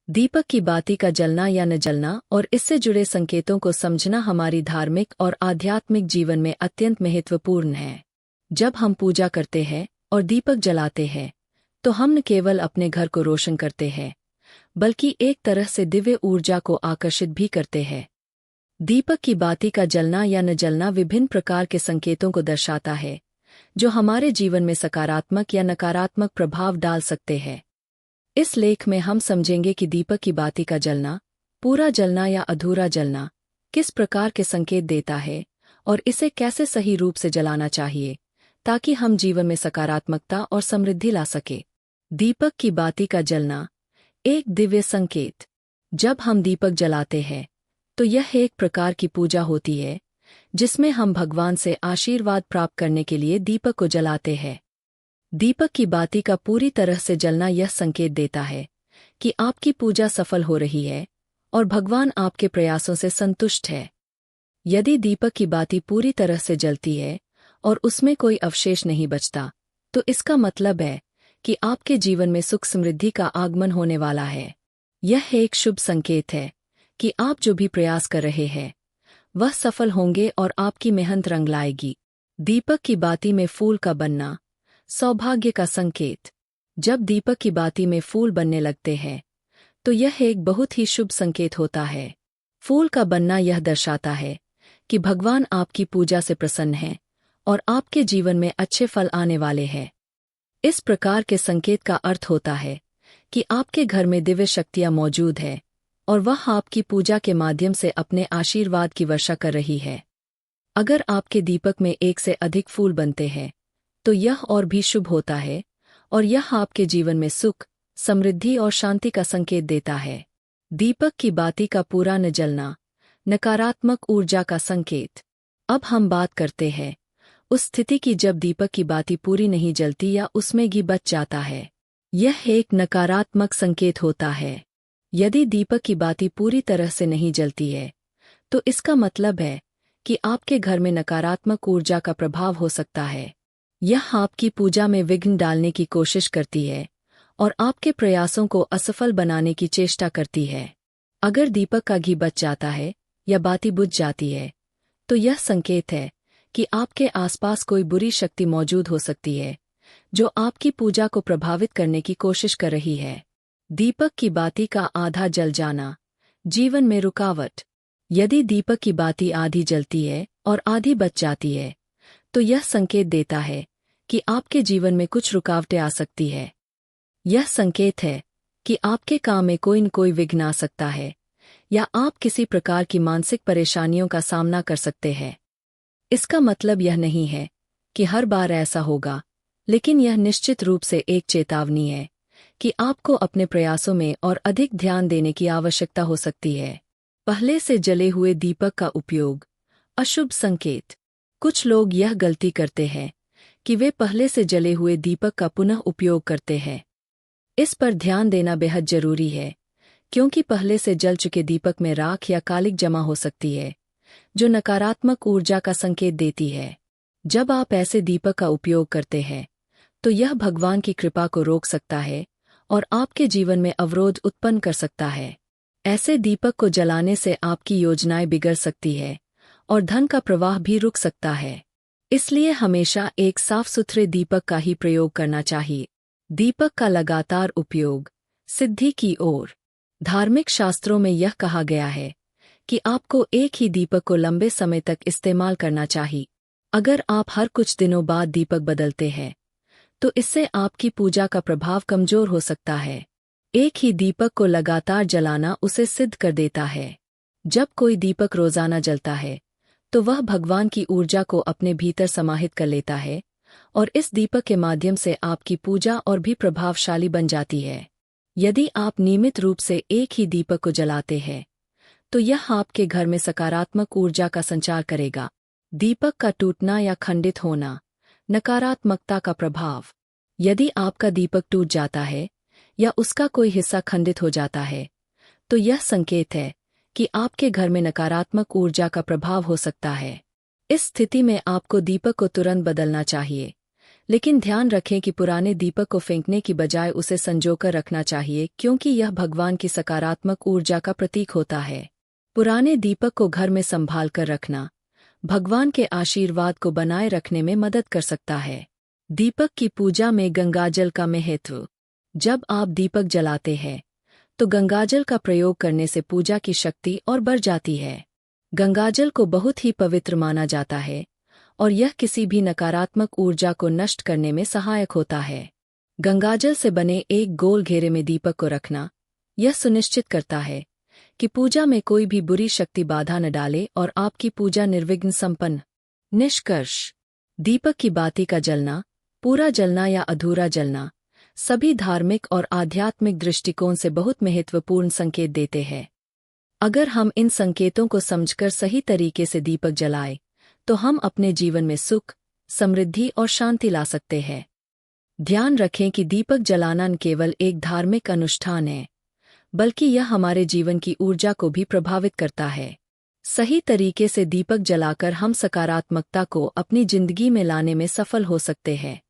दीपक की बाती का जलना या न जलना और इससे जुड़े संकेतों को समझना हमारी धार्मिक और आध्यात्मिक जीवन में अत्यंत महत्वपूर्ण है। जब हम पूजा करते हैं और दीपक जलाते हैं, तो हम न केवल अपने घर को रोशन करते हैं, बल्कि एक तरह से दिव्य ऊर्जा को आकर्षित भी करते हैं। दीपक की बाती का जलना या न जलना विभिन्न प्रकार के संकेतों को दर्शाता है, जो हमारे जीवन में सकारात्मक या नकारात्मक प्रभाव डाल सकते हैं। इस लेख में हम समझेंगे कि दीपक की बाती का जलना, पूरा जलना या अधूरा जलना, किस प्रकार के संकेत देता है और इसे कैसे सही रूप से जलाना चाहिए, ताकि हम जीवन में सकारात्मकता और समृद्धि ला सके। दीपक की बाती का जलना एक दिव्य संकेत। जब हम दीपक जलाते हैं, तो यह एक प्रकार की पूजा होती है, जिसमें हम भगवान से आशीर्वाद प्राप्त करने के लिए दीपक को जलाते हैं। दीपक की बाती का पूरी तरह से जलना यह संकेत देता है कि आपकी पूजा सफल हो रही है और भगवान आपके प्रयासों से संतुष्ट है। यदि दीपक की बाती पूरी तरह से जलती है और उसमें कोई अवशेष नहीं बचता, तो इसका मतलब है कि आपके जीवन में सुख समृद्धि का आगमन होने वाला है। यह एक शुभ संकेत है कि आप जो भी प्रयास कर रहे हैं, वह सफल होंगे और आपकी मेहनत रंग लाएगी। दीपक की बाती में फूल का बनना सौभाग्य का संकेत। जब दीपक की बाती में फूल बनने लगते हैं, तो यह एक बहुत ही शुभ संकेत होता है। फूल का बनना यह दर्शाता है कि भगवान आपकी पूजा से प्रसन्न हैं और आपके जीवन में अच्छे फल आने वाले हैं। इस प्रकार के संकेत का अर्थ होता है कि आपके घर में दिव्य शक्तियाँ मौजूद है और वह आपकी पूजा के माध्यम से अपने आशीर्वाद की वर्षा कर रही है। अगर आपके दीपक में एक से अधिक फूल बनते हैं, तो यह और भी शुभ होता है और यह आपके जीवन में सुख, समृद्धि और शांति का संकेत देता है। दीपक की बाती का पूरा न जलना नकारात्मक ऊर्जा का संकेत। अब हम बात करते हैं उस स्थिति की जब दीपक की बाती पूरी नहीं जलती या उसमें घी बच जाता है। यह एक नकारात्मक संकेत होता है। यदि दीपक की बाती पूरी तरह से नहीं जलती है, तो इसका मतलब है कि आपके घर में नकारात्मक ऊर्जा का प्रभाव हो सकता है। यह आपकी पूजा में विघ्न डालने की कोशिश करती है और आपके प्रयासों को असफल बनाने की चेष्टा करती है। अगर दीपक का घी बच जाता है या बाती बुझ जाती है, तो यह संकेत है कि आपके आसपास कोई बुरी शक्ति मौजूद हो सकती है, जो आपकी पूजा को प्रभावित करने की कोशिश कर रही है। दीपक की बाती का आधा जल जाना जीवन में रुकावट। यदि दीपक की बाती आधी जलती है और आधी बच जाती है, तो यह संकेत देता है कि आपके जीवन में कुछ रुकावटें आ सकती है। यह संकेत है कि आपके काम में कोई न कोई विघ्न आ सकता है या आप किसी प्रकार की मानसिक परेशानियों का सामना कर सकते हैं। इसका मतलब यह नहीं है कि हर बार ऐसा होगा, लेकिन यह निश्चित रूप से एक चेतावनी है कि आपको अपने प्रयासों में और अधिक ध्यान देने की आवश्यकता हो सकती है। पहले से जले हुए दीपक का उपयोग अशुभ संकेत। कुछ लोग यह गलती करते हैं कि वे पहले से जले हुए दीपक का पुनः उपयोग करते हैं। इस पर ध्यान देना बेहद जरूरी है, क्योंकि पहले से जल चुके दीपक में राख या कालिक जमा हो सकती है, जो नकारात्मक ऊर्जा का संकेत देती है। जब आप ऐसे दीपक का उपयोग करते हैं, तो यह भगवान की कृपा को रोक सकता है और आपके जीवन में अवरोध उत्पन्न कर सकता है। ऐसे दीपक को जलाने से आपकी योजनाएं बिगड़ सकती है और धन का प्रवाह भी रुक सकता है। इसलिए हमेशा एक साफ सुथरे दीपक का ही प्रयोग करना चाहिए। दीपक का लगातार उपयोग सिद्धि की ओर। धार्मिक शास्त्रों में यह कहा गया है कि आपको एक ही दीपक को लंबे समय तक इस्तेमाल करना चाहिए। अगर आप हर कुछ दिनों बाद दीपक बदलते हैं, तो इससे आपकी पूजा का प्रभाव कमजोर हो सकता है। एक ही दीपक को लगातार जलाना उसे सिद्ध कर देता है। जब कोई दीपक रोजाना जलता है, तो वह भगवान की ऊर्जा को अपने भीतर समाहित कर लेता है और इस दीपक के माध्यम से आपकी पूजा और भी प्रभावशाली बन जाती है। यदि आप नियमित रूप से एक ही दीपक को जलाते हैं, तो यह आपके घर में सकारात्मक ऊर्जा का संचार करेगा। दीपक का टूटना या खंडित होना नकारात्मकता का प्रभाव। यदि आपका दीपक टूट जाता है या उसका कोई हिस्सा खंडित हो जाता है, तो यह संकेत है कि आपके घर में नकारात्मक ऊर्जा का प्रभाव हो सकता है। इस स्थिति में आपको दीपक को तुरंत बदलना चाहिए, लेकिन ध्यान रखें कि पुराने दीपक को फेंकने की बजाय उसे संजोकर रखना चाहिए, क्योंकि यह भगवान की सकारात्मक ऊर्जा का प्रतीक होता है। पुराने दीपक को घर में संभाल कर रखना भगवान के आशीर्वाद को बनाए रखने में मदद कर सकता है। दीपक की पूजा में गंगाजल का महत्व। जब आप दीपक जलाते हैं तो गंगाजल का प्रयोग करने से पूजा की शक्ति और बढ़ जाती है। गंगाजल को बहुत ही पवित्र माना जाता है और यह किसी भी नकारात्मक ऊर्जा को नष्ट करने में सहायक होता है। गंगाजल से बने एक गोल घेरे में दीपक को रखना यह सुनिश्चित करता है कि पूजा में कोई भी बुरी शक्ति बाधा न डाले और आपकी पूजा निर्विघ्न संपन्न। निष्कर्ष, दीपक की बाती का जलना, पूरा जलना या अधूरा जलना सभी धार्मिक और आध्यात्मिक दृष्टिकोण से बहुत महत्वपूर्ण संकेत देते हैं। अगर हम इन संकेतों को समझकर सही तरीके से दीपक जलाएं, तो हम अपने जीवन में सुख, समृद्धि और शांति ला सकते हैं। ध्यान रखें कि दीपक जलाना न केवल एक धार्मिक अनुष्ठान है, बल्कि यह हमारे जीवन की ऊर्जा को भी प्रभावित करता है। सही तरीके से दीपक जलाकर हम सकारात्मकता को अपनी जिंदगी में लाने में सफल हो सकते हैं।